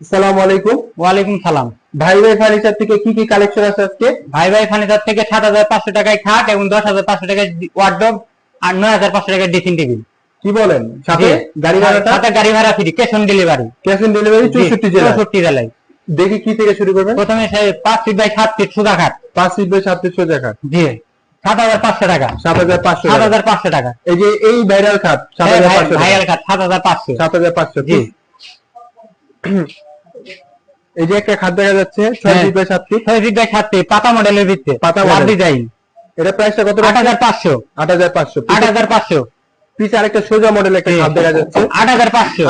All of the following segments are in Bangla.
আসসালামু আলাইকুম। ওয়ালাইকুম সালাম। ভাই ভাই ফার্নিচার থেকে কি কি কালেকশন আছে আজকে? ভাই ভাই ফার্নিচার থেকে ৭৫০০ টাকায় খাট এবং ১০৫০০ টাকায় ওয়ার্ডরোব আর ৯৫০০ টাকায় ড্রেসিং টেবিল। কি বলেন? সাথে গাড়ি ভাড়াটা? সাথে গাড়ি ভাড়া free, cash on delivery. Cash on delivery 64 জেলায়। 64 জেলায়। দেখি কি থেকে শুরু করবেন? প্রথমে 5 ফিট বাই 7 ফিট সুদা খাট। 5 ফিট বাই 7 ফিট সোজা খাট। জি ৭৫০০ টাকা। 7500 ৭৫০০ টাকা। এই যে এই ভাইরাল খাট 7500 ভাইরাল খাট ৭৫০০। 7500 জি। এই যে একটা খাট দেখা যাচ্ছে 6 feet by 7 feet. 6 feet by 7 feet পাতা মডেলের ভিত্তিতে। পাতা লাভ মডেল ডিজাইন। এটা প্রাইসটা কত? ৮৫০০। 8500। ৮৫০০। পিছে আরেকটা সোজা মডেল একটা খাট দেখা যাচ্ছে ৮৫০০। 8500।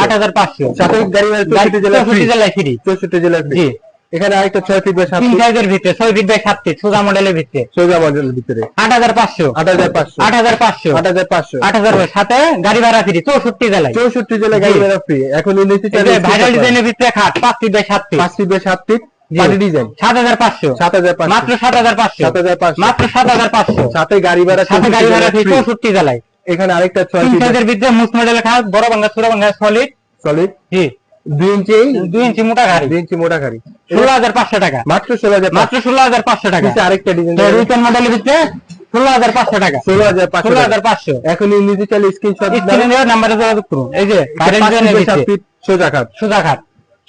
৮৫০০। সাথে গাড়ি ভাড়া 64 জেলায় ফ্রি। 64 জেলায় ফ্রি। জি। এখানে আরেকটা 6 ফিট বাই 7 তিন ফিট সাইজের ভিতরে 6 ফিট বাই 7 ফিট সোজা মডেলের ভিতরে সোজা মডেলের ভিতরে ৮৫০০। 8500। ৮৫০০। 8500। ৮৫০০ সাথে গাড়ি ভাড়া ফ্রি 64 জেলায়। 64 জেলায় গাড়ি ভাড়া ফ্রি। এখন নিতে এই চাইলে যে ভাইরাল ডিজাইনের ভিতরে খাট 5 feet by 7 feet 5 feet by 7 feet party design ৭৫০০। 7500। মাত্র ৭৫০০। 7500। মাত্র ৭৫০০। সাথে গাড়ি ভাড়া সাথে গাড়ি ভাড়া ফ্রি ফ্রি। 64 জেলায়। এখানে আরেকটা 6 তিন ফিট সাইজের ভিতরে মুস মডেলের খাট বড় ভাঙা ছোট ভাঙা সলিড। সলিড জি 2 ইঞ্চি 2 ইঞ্চি মোটা গাড়ি 2 ইঞ্চি মোটা গাড়ি ১৬৫০০ টাকা। মাত্র 16500। মাত্র ১৬৫০০ টাকা। পিছে আরেকটা ডিজাইন রিটার্ন মডেলের ভিতরে ১৬৫০০ টাকা। 16500। ১৬৫০০। এখন নিতে চাইলে স্ক্রিনশট স্ক্রিনে দেওয়া নাম্বারে যোগাযোগ করুন। এই যে ভাইরাল ডিজাইনের ভিতরে 7 ফিট সোজা খাট সুজা খাট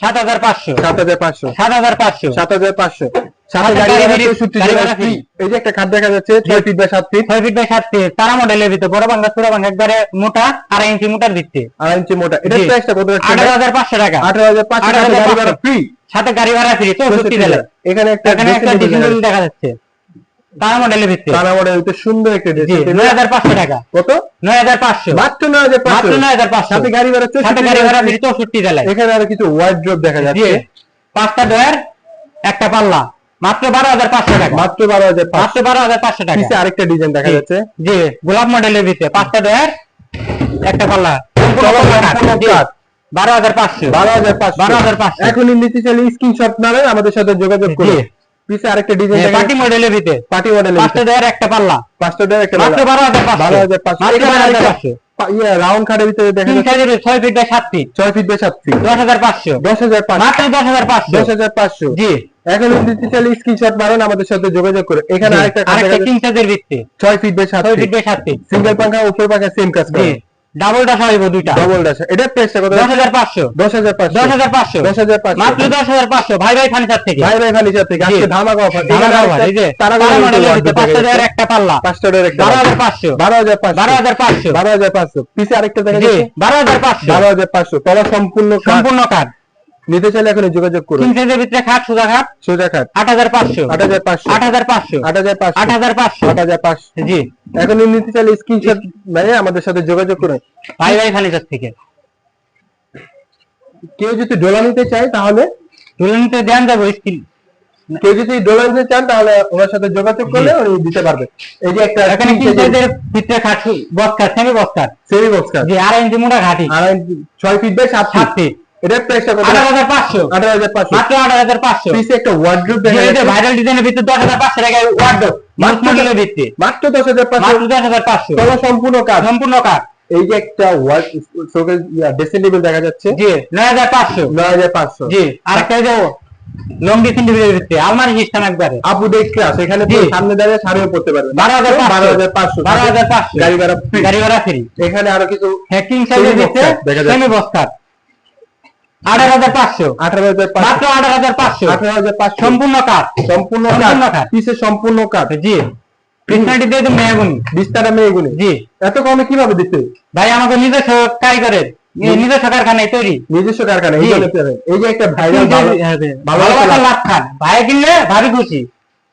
৭৫০০। 7500। ৭৫০০। 7500। সাথে গাড়ি ভাড়া 64 জেলায় ফ্রি। এই যে একটা খাট দেখা যাচ্ছে 6 feet by 7 feet 6 feet by 7 feet তারা মডেলের ভিতরে বড় ভাঙা ছোট ভাঙা একবারে মোটা 2.5 ইঞ্চি মোটার ভিতরে 2.5 ইঞ্চি মোটা। এটা জি। প্রাইসটা কত আছে? ১৮৫০০ টাকা। 18500 টাকা গাড়ি ভাড়া ফ্রি। সাথে গাড়ি ভাড়া ফ্রি 64 জেলায়। এখানে একটা এখানে একটা ড্রেসিং টেবিল ডিজাইন দেখা যাচ্ছে তারা মডেলের ভিতরে তারা মডেল এটা সুন্দর একটা জি ড্রেসিং টেবিল ৯৫০০ টাকা। কত? ৯৫০০। মাত্র 9500। মাত্র ৯৫০০। সাথে গাড়ি ভাড়া 64 সাথে গাড়ি ভাড়া জেলায় ফ্রি 64 জেলায়। এখানে আরো কিছু ওয়ার্ড্রপ দেখা জি যাচ্ছে 5টা ডয়ার একটা পাল্লা মাত্র ১২৫০০ টাকা। মাত্র 12500। মাত্র ১২৫০০ টাকা। পিছে আরেকটা ডিজাইন দেখা জি, যাচ্ছে জি গোলাপ মডেলের ভিতরে 5টা ডয়ার একটা পাল্লা সম্পূর্ণ কাঠ। ১২৫০০। 12500। 12500। এখনই নিতে চাইলে স্ক্রিনশট মারেন আমাদের সাথে যোগাযোগ করুন। জি। পিছে আরেকটা ডিজাইন দেখা পার্টি মডেলের ভিতরে পার্টি মডেল 5টা ডয়ার একটা পাল্লা 5টা ডয়ার একটা মাত্র ১২৫০০। 12500। মাত্র এখানে আরেকটা ১২৫০০। রাউন্ড খাটের ভিতরে দেখা তিন যাচ্ছে সাইজের 6 feet by 7 feet 6 feet by 7 feet ১০৫০০। 10500। মাত্র ১০৫০০। 10500। জি এখন নিতে চাইলে স্ক্রিনশট মারেন আমাদের সাথে যোগাযোগ করুন। এখানে আরেকটা খাট আরেকটা দেখা যাচ্ছে তিন সাইজের ভিত্তি 6 feet by 7 6 feet feet by 7 feet single পাঙ্খা উপর পাঙ্খা সেম কাজ জি করে ডাবলটা সরাইব দুইটা ডবল ডাশ। এটা প্রাইসটা কত? ১০৫০০। 10500। ১০৫০০। 10500। মাত্র ১০৫০০ ভাই ভাই ফার্নিচার থেকে ভাই ভাই ফার্নিচার থেকে আজকে জি। ধামাকা অফার। ধামাকা অফার। এই যে তারা তারা মডেলের ভিতরে 5টা ডয়ার একটা পাল্লা 5টা ডয়ার একটা ১২৫০০। 12500। ১২৫০০। 12500। পিছে আরেকটা দেখা জি যাচ্ছে ১২৫০০। 12500। তলা সম্পূর্ণ কাঠ। সম্পূর্ণ কাঠ নিতে চাইলে এখন যোগাযোগ করুন। তিন সাইজের ভিতরে খাট সুজা খাট সোজা খাট ৮৫০০। 8500। ৮৫০০। 8500। ৮৫০০। 8500। জি এখন নিতে চাইলে স্ক্রিনশট মেরে আমাদের সাথে যোগাযোগ করুন। ভাই ভাই ফার্নিচার থেকে কেউ যদি ডোলা নিতে চায় তাহলে তুলে নিতে দেন যাবো স্কিল কেউ যদি ডোলা নিতে চান তাহলে ওনার সাথে যোগাযোগ করলে উনি দিতে পারবে। এই যে একটা এখানে তিন সাইজের ভিতরে খাট বস্তার সেমি বস্তার সেমি বক্স কাট জি ২.৫ ইঞ্চি মোটা ঘাটি 6 ফিট বাই 7 7 ফিট। ফিট এটার প্রাইসটা কত? ৮৫০০। 18500। মাত্র ৮৫০০। পিছে একটা ওয়ার্ড্রপ দেখা এই যে যাচ্ছে ভাইরাল ডিজাইনের ভিতরে ১০৫০০ টাকায় ওয়ার্ডরোব মাত্র মডেলের ভিত্তি মাত্র 10500। মাত্র ১০৫০০। তলা সম্পূর্ণ কাঠ। সম্পূর্ণ কাঠ এই যে একটা ওয়ার্ড শোকেস ড্রেসিং টেবিল দেখা যাচ্ছে জি ৯৫০০। 9500। জি আরেকটা এই যে লং ড্রেসিং টেবিলের ভিতরে আলমারি সিস্টেম একবারে আপু দেখতে আসে এখানে জি। সামনে দাঁড়িয়ে শাড়িও পড়তে পারবে ১২৫০০। 12500। গাড়ি ভাড়া ফ্রি। গাড়ি ভাড়া ফ্রি এখানে আরো কিছু হ্যাকিং সাইজের ভিতরে দেখা যাচ্ছে। সেমি বস্তার ১৮৫০০। 18500। মাত্র ১৮৫০০। 18500। সম্পূর্ণ কাঠ সম্পূর্ণ সম্পূর্ণ কাঠ। কাঠ। পিছে সম্পূর্ণ কাঠ। জি কৃষ্ণাটি দিয়ে তো মেয়াগুনি বিস্তারা মেয়েগুলি জি এত কমে কিভাবে দিতে? ভাই আমাকে নিজস্ব কারিগরের নিজস্ব কারখানায় তৈরি নিজস্ব কারখানা। জি। এই যে একটা ভাইরাল ভালোবাসা লাভ খান ভাই কিনলে ভাবি খুশি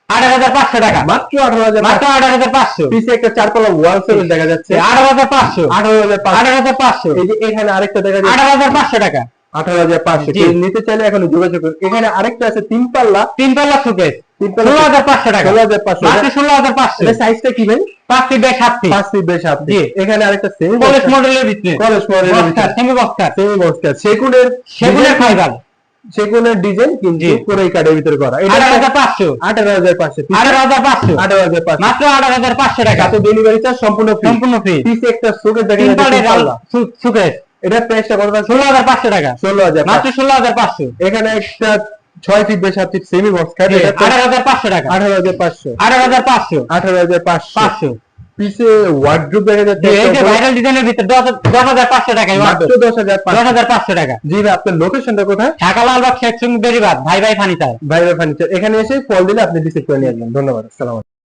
৮৫০০ টাকা মাত্র 18500। মাত্র ৮৫০০। পিছে একটা চারতলা ওয়াল সেভেন দেখা যাচ্ছে ৮৫০০। 18500। ৮৫০০। এই যে এখানে আরেকটা দেখা যাচ্ছে ৮৫০০ টাকা 18500। জি। কেউ নিতে চাইলে এখন যোগাযোগ করুন। এখানে আরেকটা আছে তিন পাল্লা তিন পাল্লা সুকেস 16,500 ১৬৫০০ টাকা 16,500। মাত্র ১৬৫০০। এটা সাইজটা কি ভাই? ৫ feet by ৭ feet 5 feet by 7 জি। ফিট। এখানে আরেকটা সেমি কলেজ মডেলের ভিতরে কলেজ মডেলের বস্তার সেমি বস্তার সেমি বক্স সেগুনের ফাইবার সেগুনের ডিজাইন কিন্তু জি। পুরো এই কার্ডের ভিতরে করা। এটা ৮৫০০। 18500। ৮৫০০। 18500। মাত্র ৮৫০০ টাকা সাথে ডেলিভারি চার্জ সম্পূর্ণ ফ্রি। সম্পূর্ণ ফ্রি পিছে একটা সুকেস দেখা তিন যাচ্ছে পাল্লা তিন পাল্লা। সুকেস এটা প্রাইসটা কত আছে? 16,500 টাকা, 16,000 মাত্র 16,500। এখানে একটা 6 feet by 7 feet semi box খাট, এটা 18,500 টাকা, 18,500 18,500, 18,500 পিছে ওয়ার্ড্রোব দেখা যাচ্ছে এই যে ভাইরাল ডিজাইনের ভিতর 10,500 টাকা, মাত্র 10,500 10,500 টাকা। জি ভাই, আপনার লোকেশনটা কোথায়? ঢাকা লালবাগ শেখ সুমন বেরিবাদ, ভাই ভাই ফার্নিচার। ভাই ফার্নিচার। এখানে এসে কল দিলে আপনি রিসিভ করে নিয়ে আসবেন। ধন্যবাদ, আসসালামু আলাইকুম।